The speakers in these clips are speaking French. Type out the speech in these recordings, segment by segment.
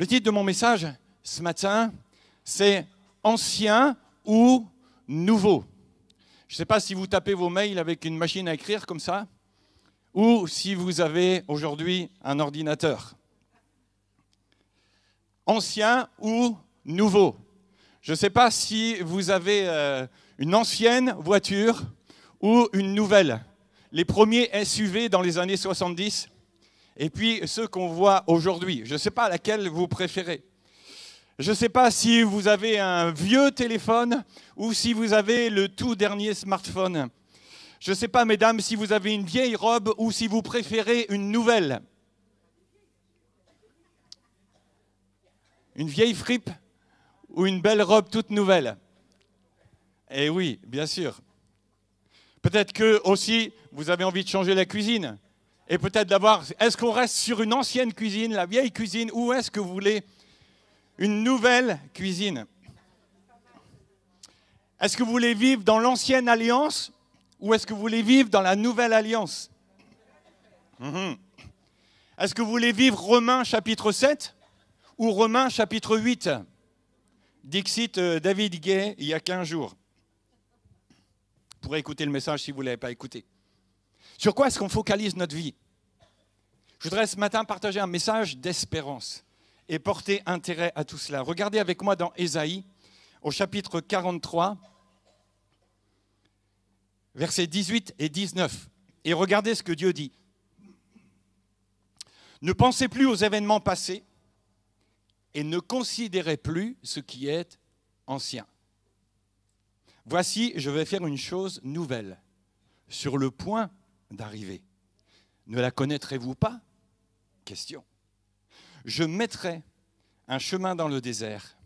Le titre de mon message ce matin, c'est « Ancien ou nouveau ». Je ne sais pas si vous tapez vos mails avec une machine à écrire comme ça, ou si vous avez aujourd'hui un ordinateur. Ancien ou nouveau. Je ne sais pas si vous avez une ancienne voiture ou une nouvelle. Les premiers SUV dans les années 70, et puis ceux qu'on voit aujourd'hui. Je ne sais pas laquelle vous préférez. Je ne sais pas si vous avez un vieux téléphone ou si vous avez le tout dernier smartphone. Je ne sais pas, mesdames, si vous avez une vieille robe ou si vous préférez une nouvelle. Une vieille fripe ou une belle robe toute nouvelle? Eh oui, bien sûr. Peut-être que aussi, vous avez envie de changer la cuisine. Et peut-être d'avoir, est-ce qu'on reste sur une ancienne cuisine, la vieille cuisine, ou est-ce que vous voulez une nouvelle cuisine? Est-ce que vous voulez vivre dans l'ancienne alliance ou est-ce que vous voulez vivre dans la nouvelle alliance? Est-ce que vous voulez vivre Romains chapitre 7 ou Romains chapitre 8? Dixit David Gay il y a 15 jours. Vous pourrez écouter le message si vous ne l'avez pas écouté. Sur quoi est-ce qu'on focalise notre vie? Je voudrais ce matin partager un message d'espérance et porter intérêt à tout cela. Regardez avec moi dans Ésaïe, au chapitre 43, versets 18 et 19. Et regardez ce que Dieu dit. Ne pensez plus aux événements passés et ne considérez plus ce qui est ancien. Voici, je vais faire une chose nouvelle, sur le point d'arriver. Ne la connaîtrez-vous pas? Question. Je mettrai un chemin dans le désert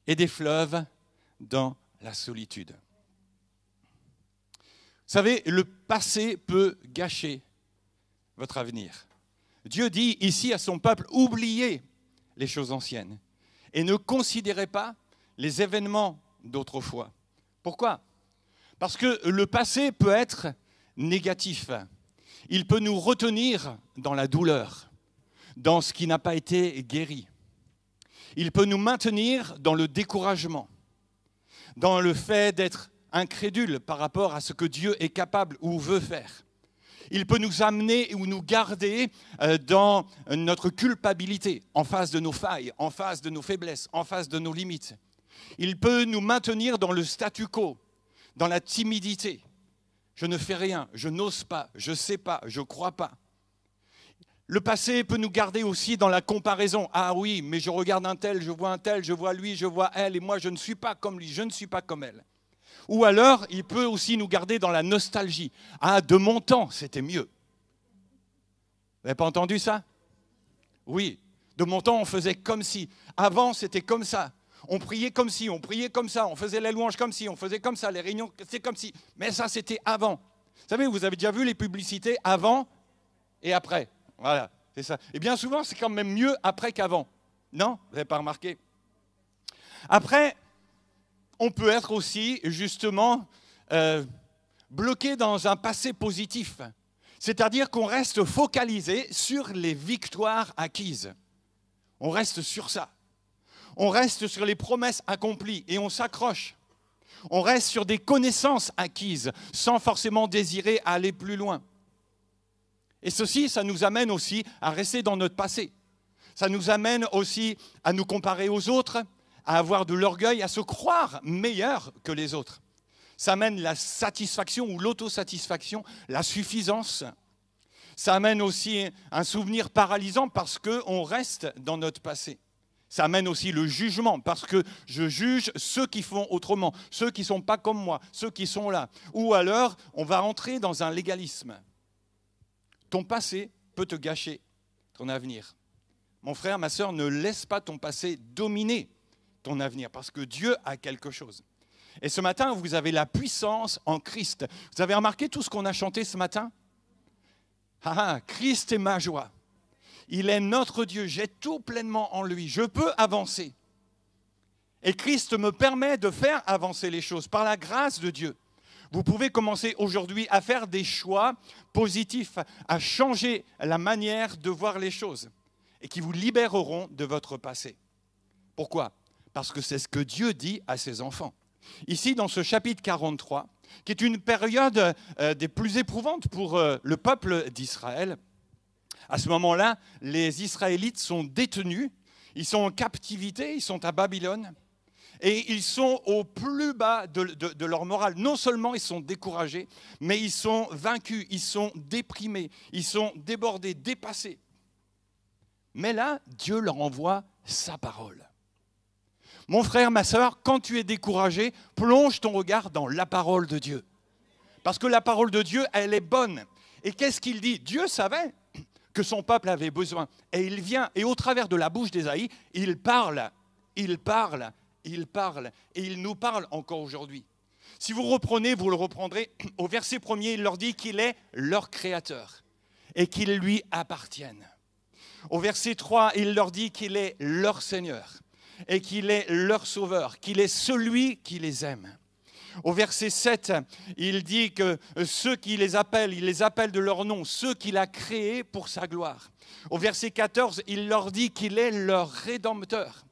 et des fleuves dans la solitude. Vous savez, le passé peut gâcher votre avenir. Dieu dit ici à son peuple, oubliez les choses anciennes et ne considérez pas les événements d'autrefois. Pourquoi? Parce que le passé peut être négatif. Il peut nous retenir dans la douleur, dans ce qui n'a pas été guéri. Il peut nous maintenir dans le découragement, dans le fait d'être incrédule par rapport à ce que Dieu est capable ou veut faire. Il peut nous amener ou nous garder dans notre culpabilité, en face de nos failles, en face de nos faiblesses, en face de nos limites. Il peut nous maintenir dans le statu quo, dans la timidité. Je ne fais rien, je n'ose pas, je ne sais pas, je ne crois pas. Le passé peut nous garder aussi dans la comparaison. Ah oui, mais je regarde un tel, je vois lui, je vois elle, et moi je ne suis pas comme lui, je ne suis pas comme elle. Ou alors, il peut aussi nous garder dans la nostalgie. Ah, de mon temps, c'était mieux. Vous n'avez pas entendu ça? Oui, de mon temps, on faisait comme si. Avant, c'était comme ça. On priait comme si, on priait comme ça, on faisait les louanges comme si, on faisait comme ça, les réunions, c'est comme si. Mais ça, c'était avant. Vous savez, vous avez déjà vu les publicités avant et après. Voilà, c'est ça. Et bien souvent, c'est quand même mieux après qu'avant. Non? Vous n'avez pas remarqué? Après, on peut être aussi, justement, bloqué dans un passé positif. C'est-à-dire qu'on reste focalisé sur les victoires acquises. On reste sur ça. On reste sur les promesses accomplies et on s'accroche. On reste sur des connaissances acquises sans forcément désirer aller plus loin. Et ceci, ça nous amène aussi à rester dans notre passé. Ça nous amène aussi à nous comparer aux autres, à avoir de l'orgueil, à se croire meilleur que les autres. Ça amène la satisfaction ou l'autosatisfaction, la suffisance. Ça amène aussi un souvenir paralysant parce qu'on reste dans notre passé. Ça amène aussi le jugement, parce que je juge ceux qui font autrement, ceux qui ne sont pas comme moi, ceux qui sont là. Ou alors, on va entrer dans un légalisme. Ton passé peut te gâcher ton avenir. Mon frère, ma sœur, ne laisse pas ton passé dominer ton avenir, parce que Dieu a quelque chose. Et ce matin, vous avez la puissance en Christ. Vous avez remarqué tout ce qu'on a chanté ce matin? Christ est ma joie. Il est notre Dieu, j'ai tout pleinement en lui, je peux avancer. Et Christ me permet de faire avancer les choses par la grâce de Dieu. Vous pouvez commencer aujourd'hui à faire des choix positifs, à changer la manière de voir les choses. et qui vous libéreront de votre passé. Pourquoi? Parce que c'est ce que Dieu dit à ses enfants. Ici, dans ce chapitre 43, qui est une période des plus éprouvantes pour le peuple d'Israël, à ce moment-là, les Israélites sont détenus, ils sont en captivité, ils sont à Babylone, et ils sont au plus bas de leur morale. Non seulement ils sont découragés, mais ils sont vaincus, ils sont déprimés, ils sont débordés, dépassés. Mais là, Dieu leur envoie sa parole. Mon frère, ma sœur, quand tu es découragé, plonge ton regard dans la parole de Dieu. Parce que la parole de Dieu, elle est bonne. Et qu'est-ce qu'il dit? Dieu savait que son peuple avait besoin. Et il vient, et au travers de la bouche d'Ésaïe, il parle, il parle, il parle. Et il nous parle encore aujourd'hui. Si vous reprenez, vous le reprendrez, au verset 1er, il leur dit qu'il est leur créateur et qu'ils lui appartiennent. Au verset 3, il leur dit qu'il est leur Seigneur et qu'il est leur Sauveur, qu'il est celui qui les aime. Au verset 7, il dit que ceux qui les appellent, il les appelle de leur nom, ceux qu'il a créés pour sa gloire. Au verset 14, il leur dit qu'il est leur Rédempteur.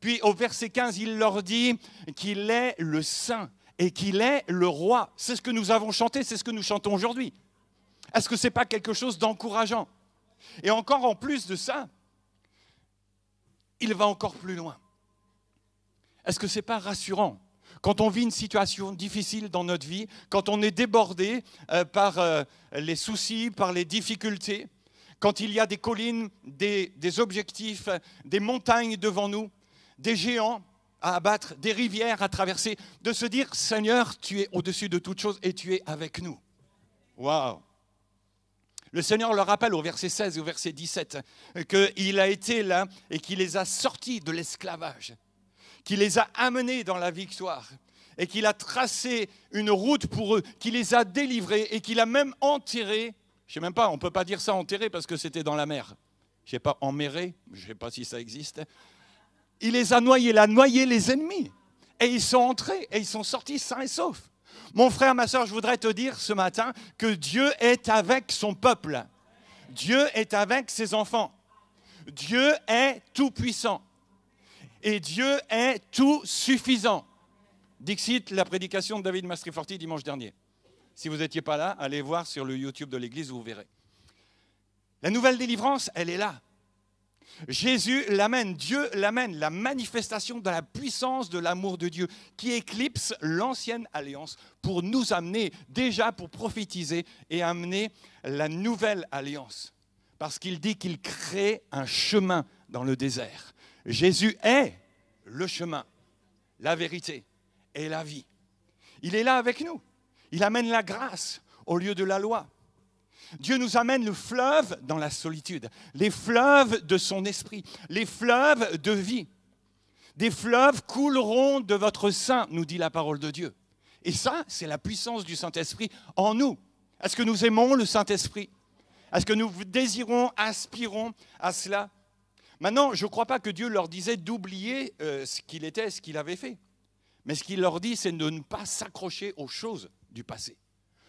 Puis au verset 15, il leur dit qu'il est le Saint et qu'il est le Roi. C'est ce que nous avons chanté, c'est ce que nous chantons aujourd'hui. Est-ce que ce n'est pas quelque chose d'encourageant? Et encore en plus de ça, il va encore plus loin. Est-ce que ce n'est pas rassurant? Quand on vit une situation difficile dans notre vie, quand on est débordé par les soucis, par les difficultés, quand il y a des collines, des objectifs, des montagnes devant nous, des géants à abattre, des rivières à traverser, de se dire, Seigneur, tu es au-dessus de toutes choses et tu es avec nous. Waouh! Le Seigneur leur rappelle au verset 16 et au verset 17 qu'il a été là et qu'il les a sortis de l'esclavage, qu'il les a amenés dans la victoire et qu'il a tracé une route pour eux, qu'il les a délivrés et qu'il a même enterré, je ne sais même pas, on ne peut pas dire ça enterré parce que c'était dans la mer, je ne sais pas, emméré, je ne sais pas si ça existe. Il les a noyés, il a noyé les ennemis et ils sont entrés et ils sont sortis sains et saufs. Mon frère, ma soeur, je voudrais te dire ce matin que Dieu est avec son peuple. Dieu est avec ses enfants. Dieu est tout puissant. Et Dieu est tout suffisant. Dixit, la prédication de David Mastriforti dimanche dernier. Si vous n'étiez pas là, allez voir sur le YouTube de l'église, vous verrez. La nouvelle délivrance, elle est là. Jésus l'amène, Dieu l'amène, la manifestation de la puissance de l'amour de Dieu qui éclipse l'ancienne alliance pour nous amener, déjà pour prophétiser et amener la nouvelle alliance. Parce qu'il dit qu'il crée un chemin dans le désert. Jésus est le chemin, la vérité et la vie. Il est là avec nous. Il amène la grâce au lieu de la loi. Dieu nous amène le fleuve dans la solitude, les fleuves de son esprit, les fleuves de vie. Des fleuves couleront de votre sein, nous dit la parole de Dieu. Et ça, c'est la puissance du Saint-Esprit en nous. Est-ce que nous aimons le Saint-Esprit? Est-ce que nous désirons, aspirons à cela? Maintenant, je ne crois pas que Dieu leur disait d'oublier ce qu'il était, ce qu'il avait fait. Mais ce qu'il leur dit, c'est de ne pas s'accrocher aux choses du passé,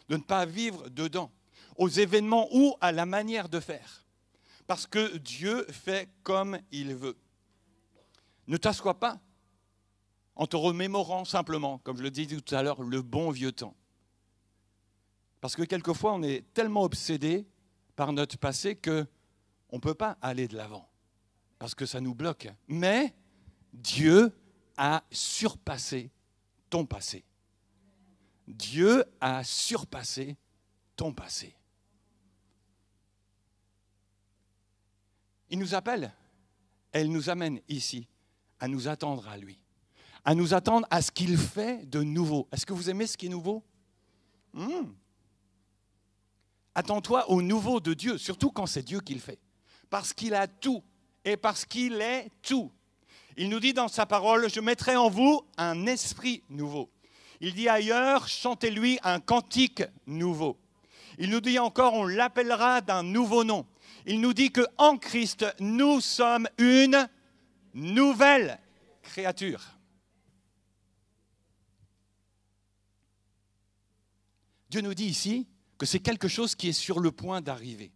de ne pas vivre dedans, aux événements ou à la manière de faire. Parce que Dieu fait comme il veut. Ne t'assois pas en te remémorant simplement, comme je le disais tout à l'heure, le bon vieux temps. Parce que quelquefois, on est tellement obsédé par notre passé qu'on ne peut pas aller de l'avant. Parce que ça nous bloque. Mais Dieu a surpassé ton passé. Dieu a surpassé ton passé. Il nous appelle, elle nous amène ici à nous attendre à lui, à nous attendre à ce qu'il fait de nouveau. Est-ce que vous aimez ce qui est nouveau? Attends-toi au nouveau de Dieu, surtout quand c'est Dieu qui le fait, parce qu'il a tout et parce qu'il est tout. Il nous dit dans sa parole, je mettrai en vous un esprit nouveau. Il dit ailleurs, chantez-lui un cantique nouveau. Il nous dit encore, on l'appellera d'un nouveau nom. Il nous dit qu'en Christ, nous sommes une nouvelle créature. Dieu nous dit ici que c'est quelque chose qui est sur le point d'arriver.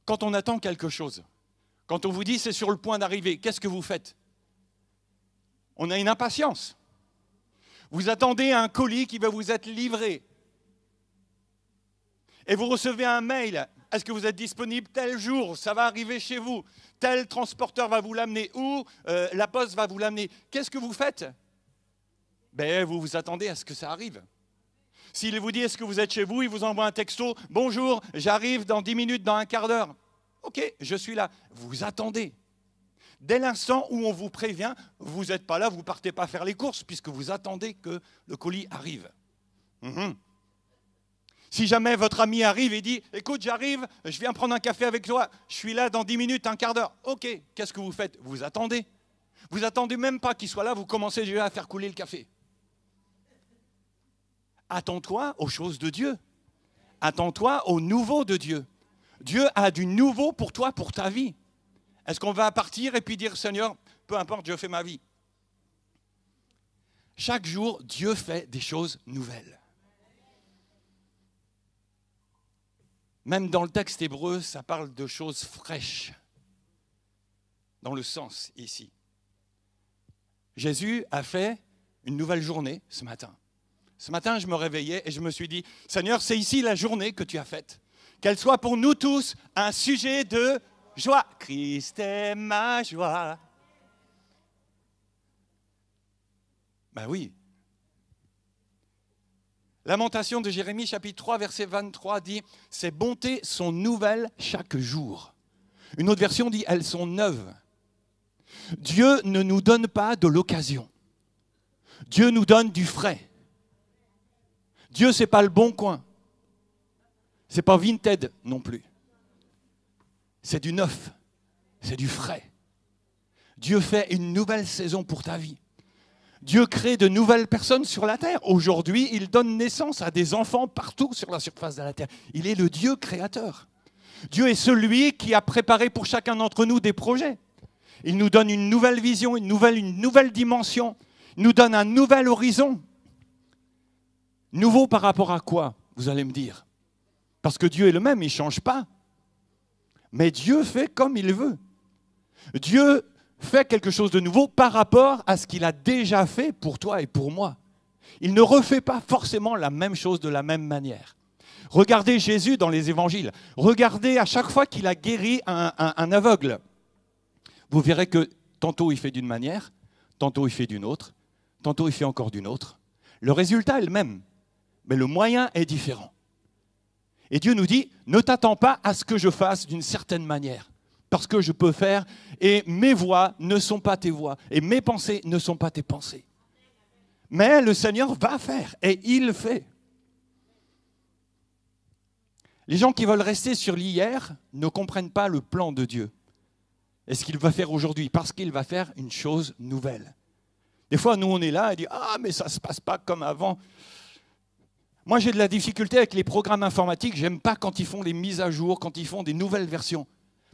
quand on attend quelque chose, quand on vous dit c'est sur le point d'arriver, qu'est-ce que vous faites? On a une impatience. Vous attendez un colis qui va vous être livré. Et vous recevez un mail. Est-ce que vous êtes disponible tel jour? Ça va arriver chez vous. Tel transporteur va vous l'amener ou la poste va vous l'amener. Qu'est-ce que vous faites? Ben, vous vous attendez à ce que ça arrive. S'il vous dit est-ce que vous êtes chez vous, il vous envoie un texto. Bonjour, j'arrive dans 10 minutes, dans un quart d'heure. Ok, je suis là. Vous attendez. Dès l'instant où on vous prévient, vous n'êtes pas là, vous ne partez pas faire les courses puisque vous attendez que le colis arrive. Si jamais votre ami arrive et dit « Écoute, j'arrive, je viens prendre un café avec toi, je suis là dans 10 minutes, un quart d'heure. » Ok, qu'est-ce que vous faites? Vous attendez. Vous attendez même pas qu'il soit là, vous commencez déjà à faire couler le café. Attends-toi aux choses de Dieu. Attends-toi au nouveau de Dieu. Dieu a du nouveau pour toi, pour ta vie. Est-ce qu'on va partir et puis dire « Seigneur, peu importe, je fais ma vie ». Chaque jour, Dieu fait des choses nouvelles. Même dans le texte hébreu, ça parle de choses fraîches, dans le sens ici. Jésus a fait une nouvelle journée ce matin. Ce matin, je me réveillais et je me suis dit, Seigneur, c'est ici la journée que tu as faite. Qu'elle soit pour nous tous un sujet de joie. Christ est ma joie. Ben oui. Lamentation de Jérémie, chapitre 3, verset 23, dit « Ces bontés sont nouvelles chaque jour ». Une autre version dit « Elles sont neuves ». Dieu ne nous donne pas de l'occasion. Dieu nous donne du frais. Dieu, ce n'est pas le bon coin. Ce n'est pas Vinted non plus. C'est du neuf. C'est du frais. Dieu fait une nouvelle saison pour ta vie. Dieu crée de nouvelles personnes sur la terre. Aujourd'hui, il donne naissance à des enfants partout sur la surface de la terre. Il est le Dieu créateur. Dieu est celui qui a préparé pour chacun d'entre nous des projets. Il nous donne une nouvelle vision, une nouvelle dimension. Il nous donne un nouvel horizon. Nouveau par rapport à quoi, vous allez me dire? Parce que Dieu est le même, il ne change pas. Mais Dieu fait comme il veut. Dieu fait quelque chose de nouveau par rapport à ce qu'il a déjà fait pour toi et pour moi. Il ne refait pas forcément la même chose de la même manière. Regardez Jésus dans les évangiles. Regardez à chaque fois qu'il a guéri un aveugle. Vous verrez que tantôt il fait d'une manière, tantôt il fait d'une autre, tantôt il fait encore d'une autre. Le résultat est le même, mais le moyen est différent. Et Dieu nous dit, ne t'attends pas à ce que je fasse d'une certaine manière. Parce que je peux faire, et mes voies ne sont pas tes voies, et mes pensées ne sont pas tes pensées. Mais le Seigneur va faire, et il fait. Les gens qui veulent rester sur l'hier ne comprennent pas le plan de Dieu. Et ce qu'il va faire aujourd'hui, parce qu'il va faire une chose nouvelle. Des fois, nous, on est là et dit « Ah, mais ça ne se passe pas comme avant ». Moi, j'ai de la difficulté avec les programmes informatiques. Je n'aime pas quand ils font les mises à jour, quand ils font des nouvelles versions.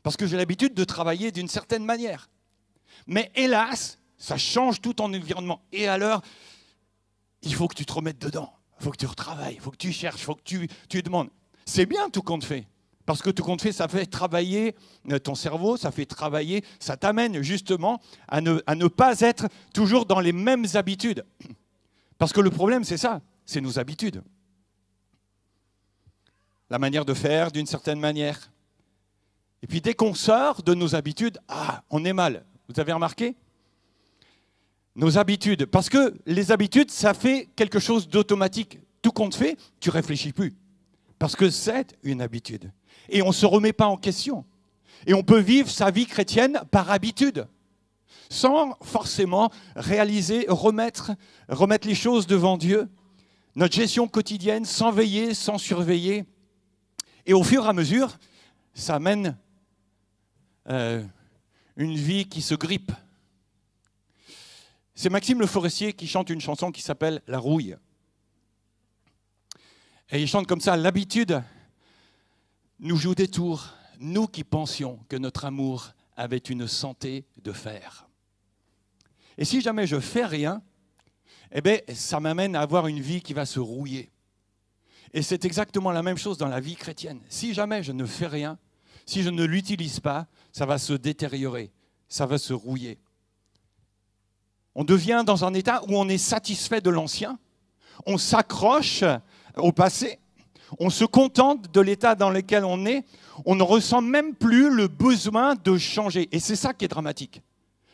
Parce que j'ai l'habitude de travailler d'une certaine manière. Mais hélas, ça change tout ton environnement. Et alors, il faut que tu te remettes dedans. Il faut que tu retravailles, il faut que tu cherches, il faut que tu demandes. C'est bien tout compte fait. Parce que tout compte fait, ça fait travailler ton cerveau, ça fait travailler, ça t'amène justement à ne pas être toujours dans les mêmes habitudes. Parce que le problème, c'est ça, c'est nos habitudes. La manière de faire d'une certaine manière. Et puis dès qu'on sort de nos habitudes, on est mal. Vous avez remarqué? Nos habitudes. Parce que les habitudes, ça fait quelque chose d'automatique. Tout compte fait, tu ne réfléchis plus. Parce que c'est une habitude. Et on ne se remet pas en question. Et on peut vivre sa vie chrétienne par habitude. Sans forcément réaliser, remettre les choses devant Dieu. Notre gestion quotidienne, sans veiller, sans surveiller. Et au fur et à mesure, ça amène une vie qui se grippe. C'est Maxime Le Forestier qui chante une chanson qui s'appelle « La rouille ». Et il chante comme ça, « L'habitude nous joue des tours, nous qui pensions que notre amour avait une santé de fer. » Et si jamais je fais rien, eh bien, ça m'amène à avoir une vie qui va se rouiller. Et c'est exactement la même chose dans la vie chrétienne. Si jamais je ne fais rien, si je ne l'utilise pas, ça va se détériorer, ça va se rouiller. On devient dans un état où on est satisfait de l'ancien, on s'accroche au passé, on se contente de l'état dans lequel on est, on ne ressent même plus le besoin de changer. Et c'est ça qui est dramatique.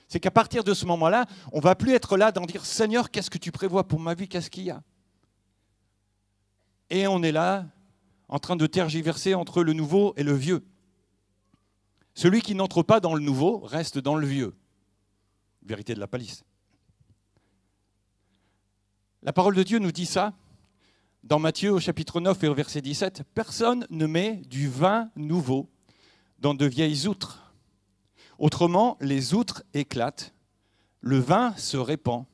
C'est qu'à partir de ce moment-là, on ne va plus être là d'en dire « Seigneur, qu'est-ce que tu prévois pour ma vie? Qu'est-ce qu'il y a ?» Et on est là, en train de tergiverser entre le nouveau et le vieux. Celui qui n'entre pas dans le nouveau reste dans le vieux. Vérité de la palisse. La parole de Dieu nous dit ça dans Matthieu au chapitre 9 et au verset 17. « Personne ne met du vin nouveau dans de vieilles outres. Autrement, les outres éclatent, le vin se répand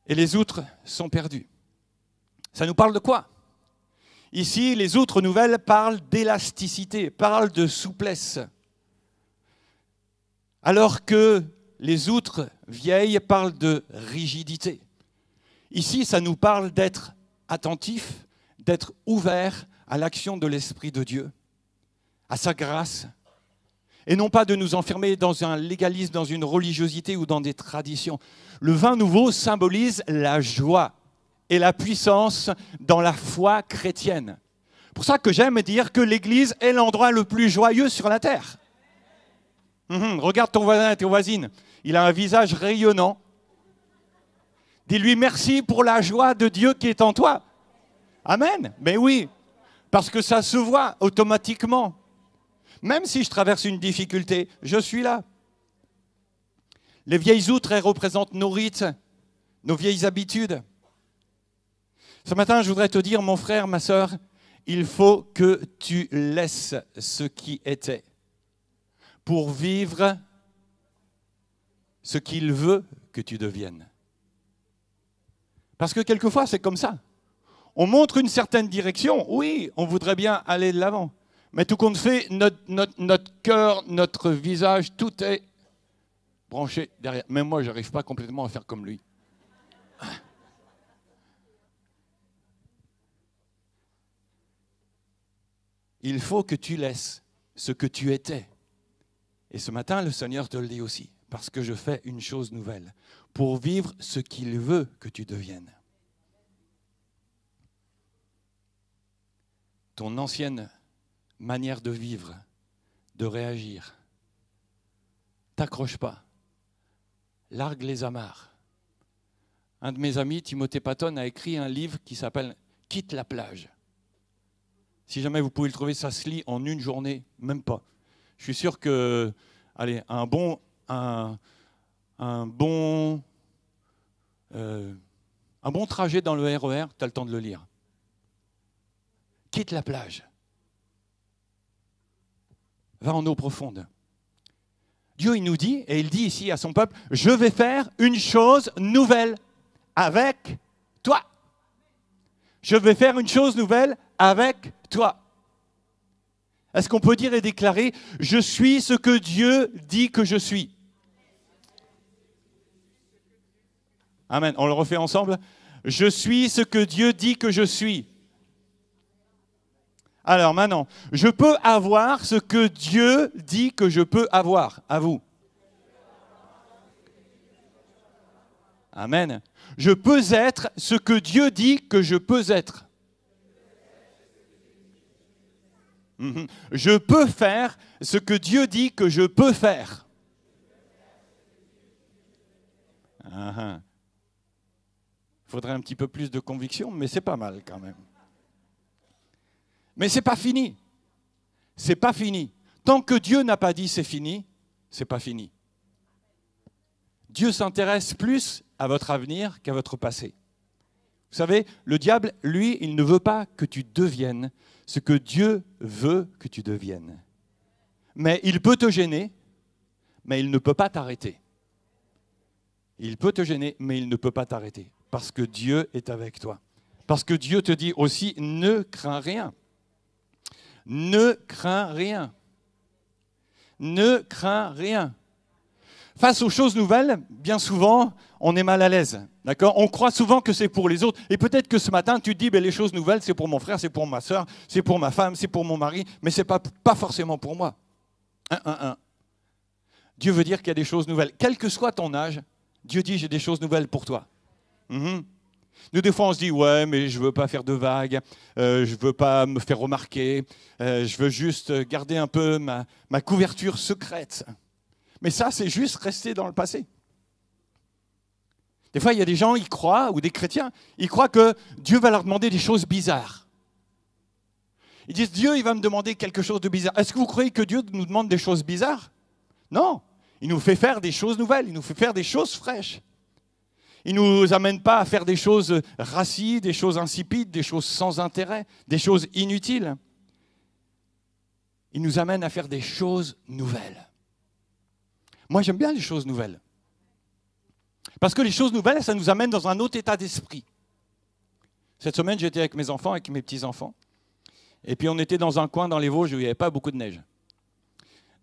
et les outres sont perdues. » Ça nous parle de quoi? Ici, les outres nouvelles parlent d'élasticité, parlent de souplesse. Alors que les outres vieilles parlent de rigidité. Ici, ça nous parle d'être attentif, d'être ouvert à l'action de l'Esprit de Dieu, à sa grâce, et non pas de nous enfermer dans un légalisme, dans une religiosité ou dans des traditions. Le vin nouveau symbolise la joie et la puissance dans la foi chrétienne. C'est pour ça que j'aime dire que l'Église est l'endroit le plus joyeux sur la terre. Regarde ton voisin et tes voisines, il a un visage rayonnant. Dis-lui merci pour la joie de Dieu qui est en toi. Amen. Mais oui, parce que ça se voit automatiquement. Même si je traverse une difficulté, je suis là. Les vieilles outres, elles représentent nos rites, nos vieilles habitudes. Ce matin, je voudrais te dire, mon frère, ma sœur, il faut que tu laisses ce qui était pour vivre ce qu'il veut que tu deviennes. Parce que quelquefois, c'est comme ça. On montre une certaine direction. Oui, on voudrait bien aller de l'avant. Mais tout compte fait, notre cœur, notre visage, tout est branché derrière. Même moi, je n'arrive pas complètement à faire comme lui. Il faut que tu laisses ce que tu étais. Et ce matin, le Seigneur te le dit aussi. Parce que je fais une chose nouvelle. Pour vivre ce qu'il veut que tu deviennes. Ton ancienne manière de vivre, de réagir, t'accroche pas. Largue les amarres. Un de mes amis, Timothée Patton, a écrit un livre qui s'appelle « Quitte la plage ». Si jamais vous pouvez le trouver, ça se lit en une journée, même pas. Je suis sûr que, allez, un bon trajet dans le RER, tu as le temps de le lire. Quitte la plage. Va en eau profonde. Dieu, il nous dit, et il dit ici à son peuple, je vais faire une chose nouvelle avec toi. Je vais faire une chose nouvelle avec toi. Est-ce qu'on peut dire et déclarer, je suis ce que Dieu dit que je suis? Amen. On le refait ensemble. Je suis ce que Dieu dit que je suis. Alors maintenant, je peux avoir ce que Dieu dit que je peux avoir. À vous. Amen. Je peux être ce que Dieu dit que je peux être. Je peux faire ce que Dieu dit que je peux faire. Il faudrait un petit peu plus de conviction, mais c'est pas mal quand même. Mais c'est pas fini. C'est pas fini. Tant que Dieu n'a pas dit c'est fini, c'est pas fini. Dieu s'intéresse plus à votre avenir qu'à votre passé. Vous savez, le diable, lui, il ne veut pas que tu deviennes ce que Dieu veut que tu deviennes. Mais il peut te gêner, mais il ne peut pas t'arrêter. Il peut te gêner, mais il ne peut pas t'arrêter. Parce que Dieu est avec toi. Parce que Dieu te dit aussi, ne crains rien. Ne crains rien. Ne crains rien. Face aux choses nouvelles, bien souvent, on est mal à l'aise. D'accord ? On croit souvent que c'est pour les autres. Et peut-être que ce matin, tu te dis, les choses nouvelles, c'est pour mon frère, c'est pour ma soeur, c'est pour ma femme, c'est pour mon mari, mais ce n'est pas forcément pour moi. Dieu veut dire qu'il y a des choses nouvelles. Quel que soit ton âge, Dieu dit, j'ai des choses nouvelles pour toi. Nous, des fois, on se dit, ouais, mais je ne veux pas faire de vagues, je ne veux pas me faire remarquer, je veux juste garder un peu ma couverture secrète. Mais ça, c'est juste rester dans le passé. Des fois, il y a des gens, ils croient, ou des chrétiens, ils croient que Dieu va leur demander des choses bizarres. Ils disent, Dieu, il va me demander quelque chose de bizarre. Est-ce que vous croyez que Dieu nous demande des choses bizarres? Non, il nous fait faire des choses nouvelles, il nous fait faire des choses fraîches. Il ne nous amène pas à faire des choses racies, des choses insipides, des choses sans intérêt, des choses inutiles. Il nous amène à faire des choses nouvelles. Moi, j'aime bien les choses nouvelles. Parce que les choses nouvelles, ça nous amène dans un autre état d'esprit. Cette semaine, j'étais avec mes enfants, avec mes petits-enfants. Et puis, on était dans un coin dans les Vosges où il n'y avait pas beaucoup de neige.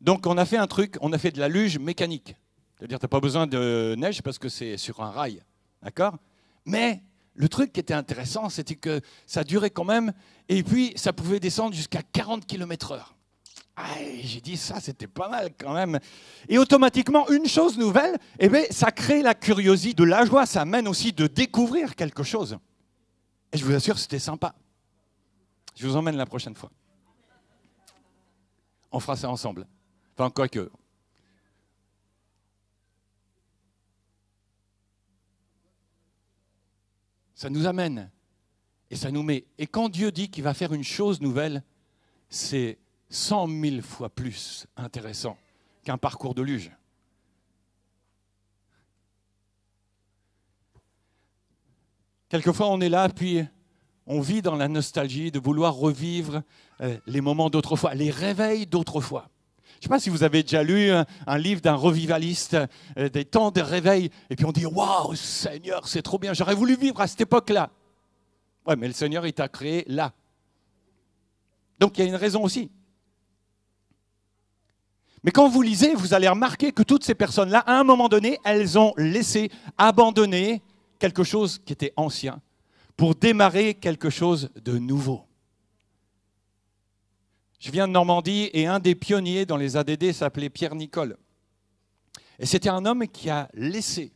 Donc, on a fait un truc, on a fait de la luge mécanique. C'est-à-dire, tu n'as pas besoin de neige parce que c'est sur un rail. D'accord ? Mais le truc qui était intéressant, c'était que ça durait quand même. Et puis, ça pouvait descendre jusqu'à 40 km/h. J'ai dit, ça, c'était pas mal quand même. Et automatiquement, une chose nouvelle, ça crée la curiosité, de la joie. Ça amène aussi de découvrir quelque chose. Et je vous assure, c'était sympa. Je vous emmène la prochaine fois. On fera ça ensemble. Enfin, quoique. Ça nous amène et ça nous met. Et quand Dieu dit qu'il va faire une chose nouvelle, c'est 100 000 fois plus intéressant qu'un parcours de luge. Quelquefois, on est là, puis on vit dans la nostalgie de vouloir revivre les moments d'autrefois, les réveils d'autrefois. Je ne sais pas si vous avez déjà lu un livre d'un revivaliste, des temps de réveil, et puis on dit « Waouh, Seigneur, c'est trop bien, j'aurais voulu vivre à cette époque-là. » Ouais, mais le Seigneur, il t'a créé là. Donc, il y a une raison aussi. Mais quand vous lisez, vous allez remarquer que toutes ces personnes-là, à un moment donné, elles ont laissé abandonner quelque chose qui était ancien pour démarrer quelque chose de nouveau. Je viens de Normandie et un des pionniers dans les ADD s'appelait Pierre Nicole. Et c'était un homme qui a laissé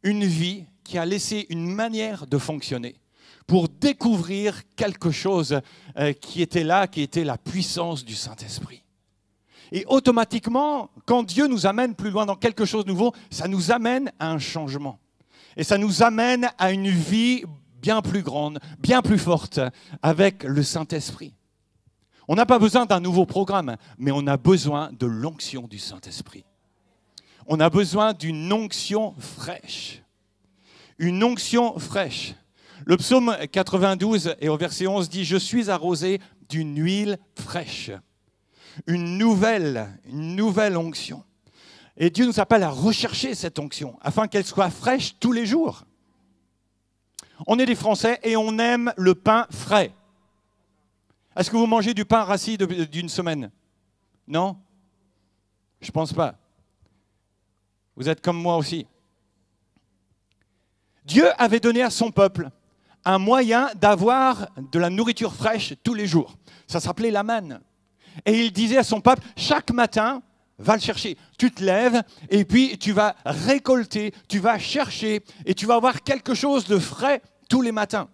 une vie, qui a laissé une manière de fonctionner pour découvrir quelque chose qui était là, qui était la puissance du Saint-Esprit. Et automatiquement, quand Dieu nous amène plus loin dans quelque chose de nouveau, ça nous amène à un changement. Et ça nous amène à une vie bien plus grande, bien plus forte avec le Saint-Esprit. On n'a pas besoin d'un nouveau programme, mais on a besoin de l'onction du Saint-Esprit. On a besoin d'une onction fraîche. Une onction fraîche. Le psaume 92 et au verset 11 dit « Je suis arrosé d'une huile fraîche ». Une nouvelle onction. Et Dieu nous appelle à rechercher cette onction, afin qu'elle soit fraîche tous les jours. On est des Français et on aime le pain frais. Est-ce que vous mangez du pain rassis d'une semaine? Non? Je ne pense pas. Vous êtes comme moi aussi. Dieu avait donné à son peuple un moyen d'avoir de la nourriture fraîche tous les jours. Ça s'appelait la manne. Et il disait à son peuple, chaque matin, va le chercher. Tu te lèves et puis tu vas récolter, tu vas chercher et tu vas avoir quelque chose de frais tous les matins.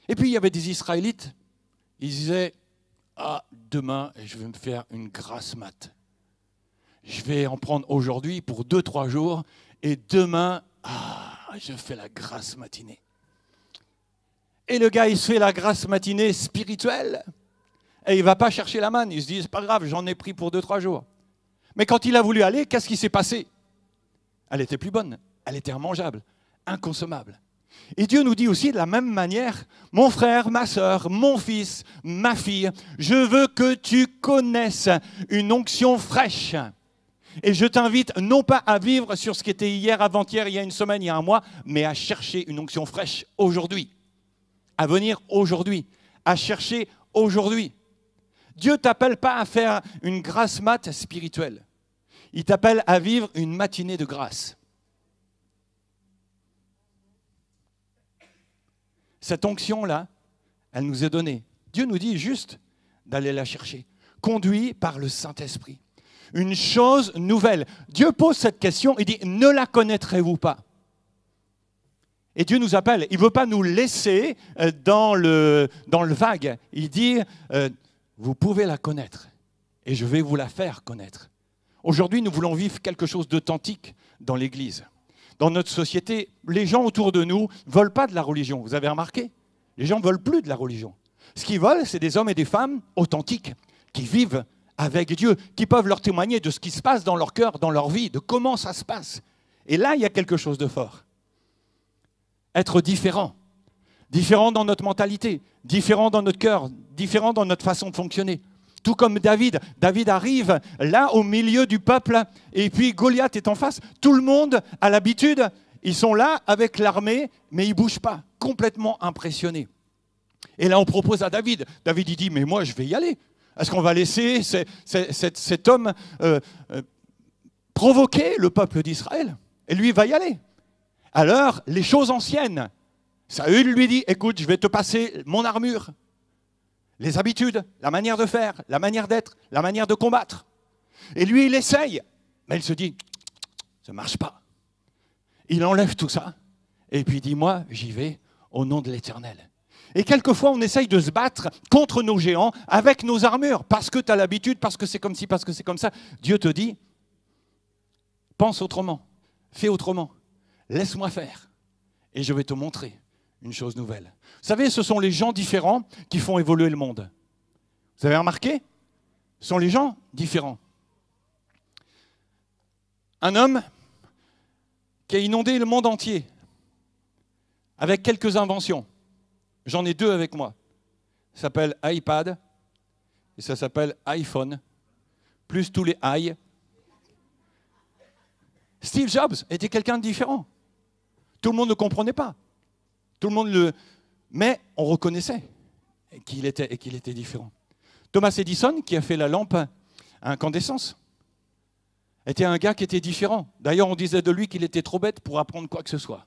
Et puis il y avait des Israélites, ils disaient, ah, demain, je vais me faire une grasse mat. Je vais en prendre aujourd'hui pour 2-3 jours et demain, je fais la grasse matinée. Et le gars, il se fait la grasse matinée spirituelle. Et il ne va pas chercher la manne. Il se dit, c'est pas grave, j'en ai pris pour 2-3 jours. Mais quand il a voulu aller, qu'est-ce qui s'est passé? Elle était plus bonne, elle était immangeable, inconsommable. Et Dieu nous dit aussi de la même manière, mon frère, ma sœur, mon fils, ma fille, je veux que tu connaisses une onction fraîche. Et je t'invite non pas à vivre sur ce qui était hier, avant-hier, il y a une semaine, il y a un mois, mais à chercher une onction fraîche aujourd'hui. À venir aujourd'hui, à chercher aujourd'hui. Dieu ne t'appelle pas à faire une grasse mat spirituelle. Il t'appelle à vivre une matinée de grâce. Cette onction-là, elle nous est donnée. Dieu nous dit juste d'aller la chercher, conduit par le Saint-Esprit. Une chose nouvelle. Dieu pose cette question, il dit, ne la connaîtrez-vous pas? Et Dieu nous appelle, il ne veut pas nous laisser dans le vague. Il dit, vous pouvez la connaître et je vais vous la faire connaître. Aujourd'hui, nous voulons vivre quelque chose d'authentique dans l'Église. Dans notre société, les gens autour de nous ne veulent pas de la religion. Vous avez remarqué? Les gens ne veulent plus de la religion. Ce qu'ils veulent, c'est des hommes et des femmes authentiques, qui vivent avec Dieu, qui peuvent leur témoigner de ce qui se passe dans leur cœur, dans leur vie, de comment ça se passe. Et là, il y a quelque chose de fort. Être différent. Différent dans notre mentalité, différent dans notre cœur, différent dans notre façon de fonctionner. Tout comme David. David arrive là au milieu du peuple et puis Goliath est en face. Tout le monde a l'habitude, ils sont là avec l'armée, mais ils ne bougent pas, complètement impressionnés. Et là on propose à David. David il dit, mais moi je vais y aller. Est-ce qu'on va laisser cet homme provoquer le peuple d'Israël? Et lui va y aller. Alors les choses anciennes, Saül lui dit, écoute, je vais te passer mon armure. Les habitudes, la manière de faire, la manière d'être, la manière de combattre. Et lui, il essaye, mais il se dit, ça ne marche pas. Il enlève tout ça, et puis il dit, moi, j'y vais au nom de l'Éternel. Et quelquefois, on essaye de se battre contre nos géants avec nos armures, parce que tu as l'habitude, parce que c'est comme ci, parce que c'est comme ça. Dieu te dit, pense autrement, fais autrement, laisse-moi faire, et je vais te montrer une chose nouvelle. Vous savez, ce sont les gens différents qui font évoluer le monde. Vous avez remarqué? Ce sont les gens différents. Un homme qui a inondé le monde entier avec quelques inventions. J'en ai deux avec moi. Ça s'appelle iPad et ça s'appelle iPhone, plus tous les i. Steve Jobs était quelqu'un de différent. Tout le monde ne comprenait pas. Tout le monde le... Mais on reconnaissait qu'il était différent. Thomas Edison, qui a fait la lampe à incandescence, était un gars qui était différent. D'ailleurs, on disait de lui qu'il était trop bête pour apprendre quoi que ce soit.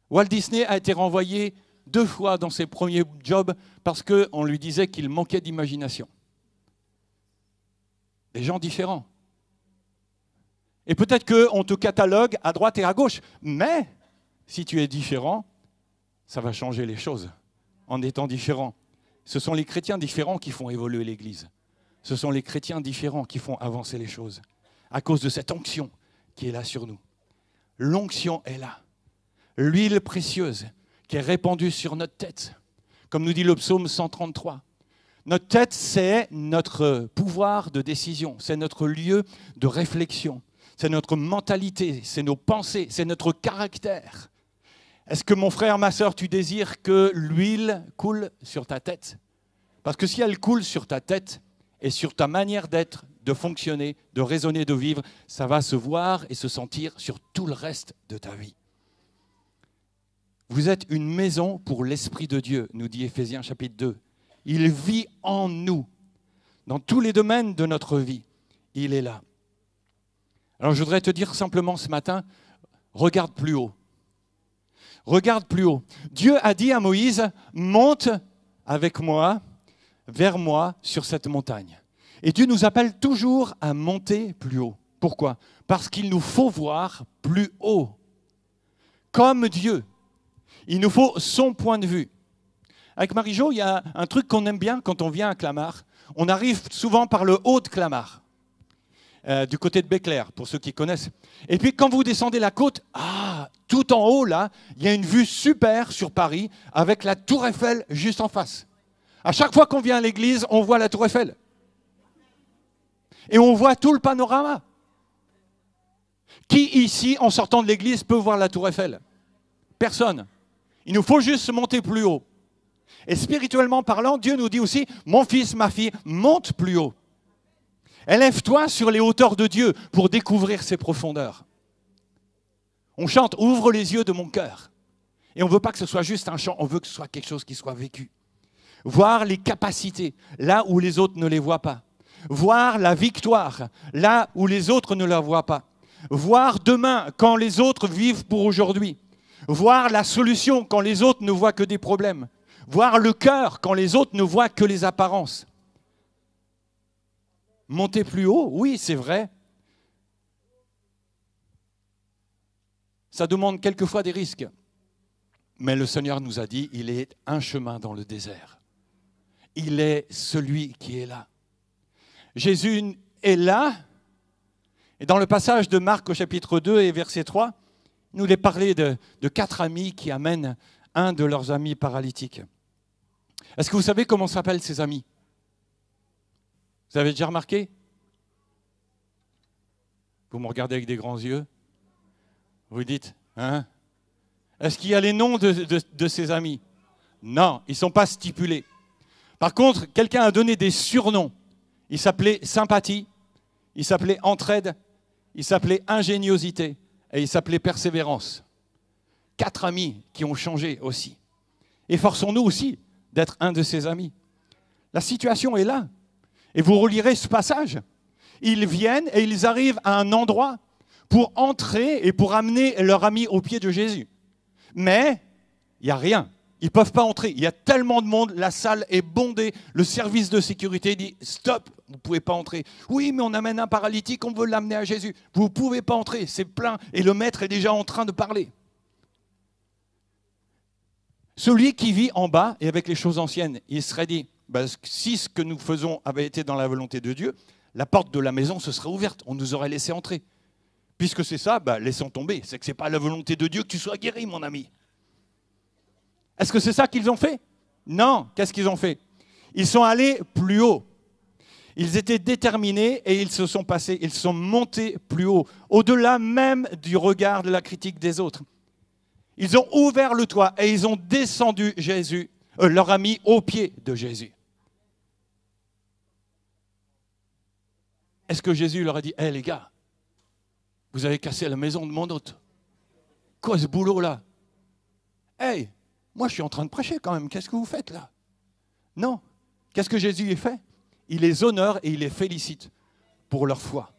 Walt Disney a été renvoyé 2 fois dans ses premiers jobs parce qu'on lui disait qu'il manquait d'imagination. Des gens différents. Et peut-être qu'on te catalogue à droite et à gauche, mais si tu es différent, ça va changer les choses en étant différent. Ce sont les chrétiens différents qui font évoluer l'Église. Ce sont les chrétiens différents qui font avancer les choses à cause de cette onction qui est là sur nous. L'onction est là. L'huile précieuse qui est répandue sur notre tête. Comme nous dit le psaume 133. Notre tête, c'est notre pouvoir de décision. C'est notre lieu de réflexion. C'est notre mentalité, c'est nos pensées, c'est notre caractère. Est-ce que mon frère, ma sœur, tu désires que l'huile coule sur ta tête? Parce que si elle coule sur ta tête et sur ta manière d'être, de fonctionner, de raisonner, de vivre, ça va se voir et se sentir sur tout le reste de ta vie. Vous êtes une maison pour l'Esprit de Dieu, nous dit Éphésiens chapitre 2. Il vit en nous, dans tous les domaines de notre vie. Il est là. Alors je voudrais te dire simplement ce matin, regarde plus haut. Regarde plus haut. Dieu a dit à Moïse, monte avec moi, vers moi, sur cette montagne. Et Dieu nous appelle toujours à monter plus haut. Pourquoi? Parce qu'il nous faut voir plus haut. Comme Dieu. Il nous faut son point de vue. Avec Marie-Jo, il y a un truc qu'on aime bien quand on vient à Clamart. On arrive souvent par le haut de Clamart. Du côté de Béclair, pour ceux qui connaissent. Et puis quand vous descendez la côte, tout en haut là, il y a une vue super sur Paris avec la Tour Eiffel juste en face. À chaque fois qu'on vient à l'église, on voit la Tour Eiffel. Et on voit tout le panorama. Qui ici, en sortant de l'église, peut voir la Tour Eiffel? Personne. Il nous faut juste monter plus haut. Et spirituellement parlant, Dieu nous dit aussi, mon fils, ma fille, monte plus haut. Élève-toi sur les hauteurs de Dieu pour découvrir ses profondeurs. On chante « Ouvre les yeux de mon cœur ». Et on ne veut pas que ce soit juste un chant, on veut que ce soit quelque chose qui soit vécu. Voir les capacités, là où les autres ne les voient pas. voir la victoire là où les autres ne la voient pas, voir demain quand les autres vivent pour aujourd'hui, voir la solution quand les autres ne voient que des problèmes, voir le cœur quand les autres ne voient que les apparences. Monter plus haut, oui, c'est vrai. Ça demande quelquefois des risques. Mais le Seigneur nous a dit, il est un chemin dans le désert. Il est celui qui est là. Jésus est là. Et dans le passage de Marc au chapitre 2 et verset 3, il nous est parlé de 4 amis qui amènent un de leurs amis paralytiques. Est-ce que vous savez comment s'appellent ces amis ? Vous avez déjà remarqué ? Vous me regardez avec des grands yeux. Vous dites, hein ? Est-ce qu'il y a les noms de ces amis ? Non, ils ne sont pas stipulés. Par contre, quelqu'un a donné des surnoms. Il s'appelait sympathie, il s'appelait entraide, il s'appelait ingéniosité et il s'appelait persévérance. 4 amis qui ont changé aussi. Efforçons-nous aussi d'être un de ces amis. La situation est là. Et vous relirez ce passage. Ils viennent et ils arrivent à un endroit pour entrer et pour amener leur ami aux pieds de Jésus. Mais il n'y a rien. Ils ne peuvent pas entrer. Il y a tellement de monde, la salle est bondée. Le service de sécurité dit « Stop, vous ne pouvez pas entrer. » Oui, mais on amène un paralytique, on veut l'amener à Jésus. Vous ne pouvez pas entrer, c'est plein. Et le maître est déjà en train de parler. Celui qui vit en bas et avec les choses anciennes, il serait dit si ce que nous faisons avait été dans la volonté de Dieu, la porte de la maison se serait ouverte, on nous aurait laissé entrer. Puisque c'est ça, laissons tomber. C'est que ce n'est pas la volonté de Dieu que tu sois guéri, mon ami. Est-ce que c'est ça qu'ils ont fait? Non. Qu'est-ce qu'ils ont fait? Ils sont allés plus haut. Ils étaient déterminés et ils se sont passés, ils sont montés plus haut, au-delà même du regard de la critique des autres. Ils ont ouvert le toit et ils ont descendu Jésus, leur ami, aux pieds de Jésus. Est-ce que Jésus leur a dit, les gars, vous avez cassé la maison de mon hôte. Quoi ce boulot-là? Moi je suis en train de prêcher quand même, qu'est-ce que vous faites là? Non. Qu'est-ce que Jésus a fait? Il les honore et il les félicite pour leur foi.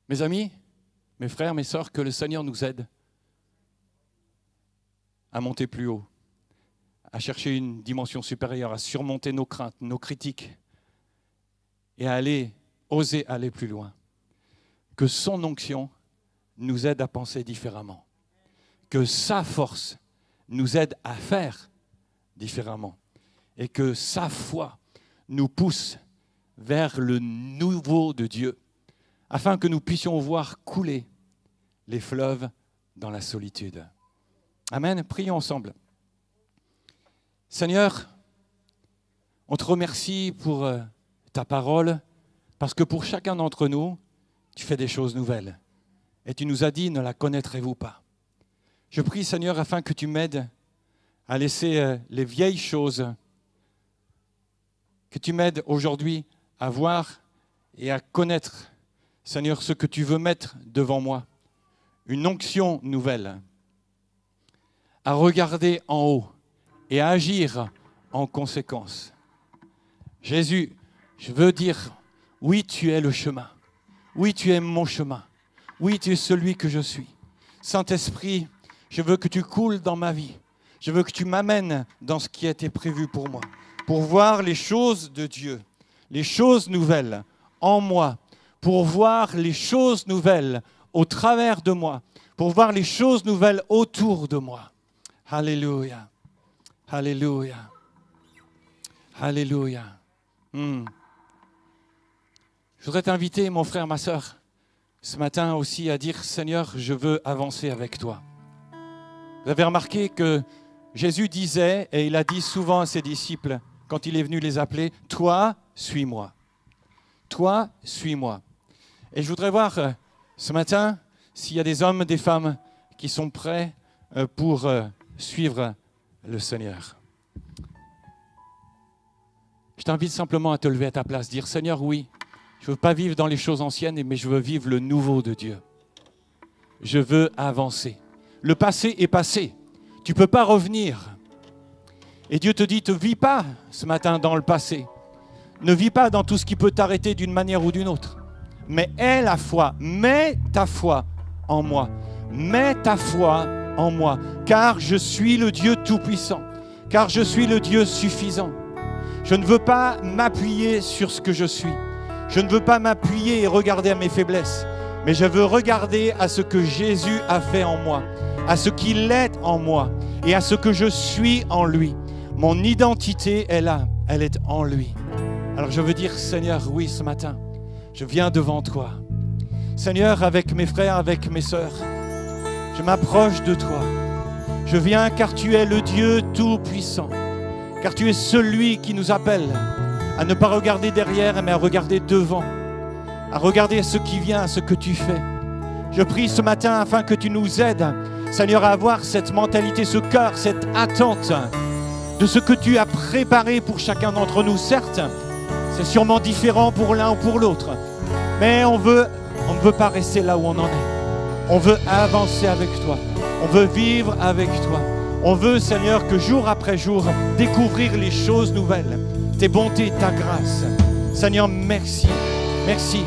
Mes amis, mes frères, mes sœurs, que le Seigneur nous aide à monter plus haut, à chercher une dimension supérieure, à surmonter nos craintes, nos critiques et à oser aller plus loin. Que son onction nous aide à penser différemment. Que sa force nous aide à faire différemment. Et que sa foi nous pousse vers le nouveau de Dieu, afin que nous puissions voir couler les fleuves dans la solitude. Amen. Prions ensemble. Seigneur, on te remercie pour ta parole, parce que pour chacun d'entre nous, tu fais des choses nouvelles. Et tu nous as dit, ne la connaîtrez-vous pas. Je prie, Seigneur, afin que tu m'aides à laisser les vieilles choses, que tu m'aides aujourd'hui à voir et à connaître, Seigneur, ce que tu veux mettre devant moi. Une onction nouvelle, à regarder en haut et à agir en conséquence. Jésus, je veux dire, oui, tu es le chemin. Oui, tu es mon chemin. Oui, tu es celui que je suis. Saint-Esprit, je veux que tu coules dans ma vie. Je veux que tu m'amènes dans ce qui a été prévu pour moi, pour voir les choses de Dieu, les choses nouvelles en moi, pour voir les choses nouvelles au travers de moi, pour voir les choses nouvelles autour de moi. Alléluia. Alléluia. Alléluia. Je voudrais t'inviter, mon frère, ma sœur, ce matin aussi à dire, Seigneur, je veux avancer avec toi. Vous avez remarqué que Jésus disait, et il a dit souvent à ses disciples, quand il est venu les appeler, « Toi, suis-moi. Toi, suis-moi. » Et je voudrais voir ce matin s'il y a des hommes, des femmes qui sont prêts pour suivre le Seigneur. Je t'invite simplement à te lever à ta place, dire, Seigneur, oui, je ne veux pas vivre dans les choses anciennes, mais je veux vivre le nouveau de Dieu. Je veux avancer. Le passé est passé. Tu ne peux pas revenir. Et Dieu te dit, ne vis pas ce matin dans le passé. Ne vis pas dans tout ce qui peut t'arrêter d'une manière ou d'une autre. Mais aie la foi, mets ta foi en moi. Mets ta foi en moi, car je suis le Dieu Tout-Puissant, car je suis le Dieu suffisant. Je ne veux pas m'appuyer sur ce que je suis. Je ne veux pas m'appuyer et regarder à mes faiblesses, mais je veux regarder à ce que Jésus a fait en moi, à ce qu'il est en moi et à ce que je suis en lui. Mon identité est là, elle est en lui. Alors je veux dire, Seigneur, oui, ce matin, je viens devant toi. Seigneur, avec mes frères, avec mes sœurs, je m'approche de toi. Je viens car tu es le Dieu Tout-Puissant, car tu es celui qui nous appelle à ne pas regarder derrière, mais à regarder devant, à regarder ce qui vient, ce que tu fais. Je prie ce matin afin que tu nous aides, Seigneur, à avoir cette mentalité, ce cœur, cette attente de ce que tu as préparé pour chacun d'entre nous. Certes, c'est sûrement différent pour l'un ou pour l'autre, mais on ne veut pas rester là où on en est. On veut avancer avec toi. On veut vivre avec toi. On veut, Seigneur, que jour après jour, découvrir les choses nouvelles, tes bontés, ta grâce. Seigneur, merci. Merci.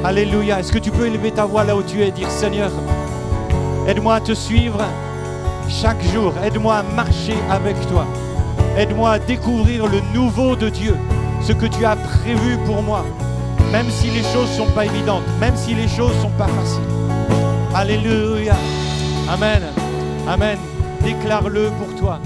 Alléluia. Est-ce que tu peux élever ta voix là où tu es et dire, Seigneur, aide-moi à te suivre chaque jour. Aide-moi à marcher avec toi. Aide-moi à découvrir le nouveau de Dieu, ce que tu as prévu pour moi, même si les choses ne sont pas évidentes, même si les choses ne sont pas faciles. Alléluia. Amen. Amen. Déclare-le pour toi.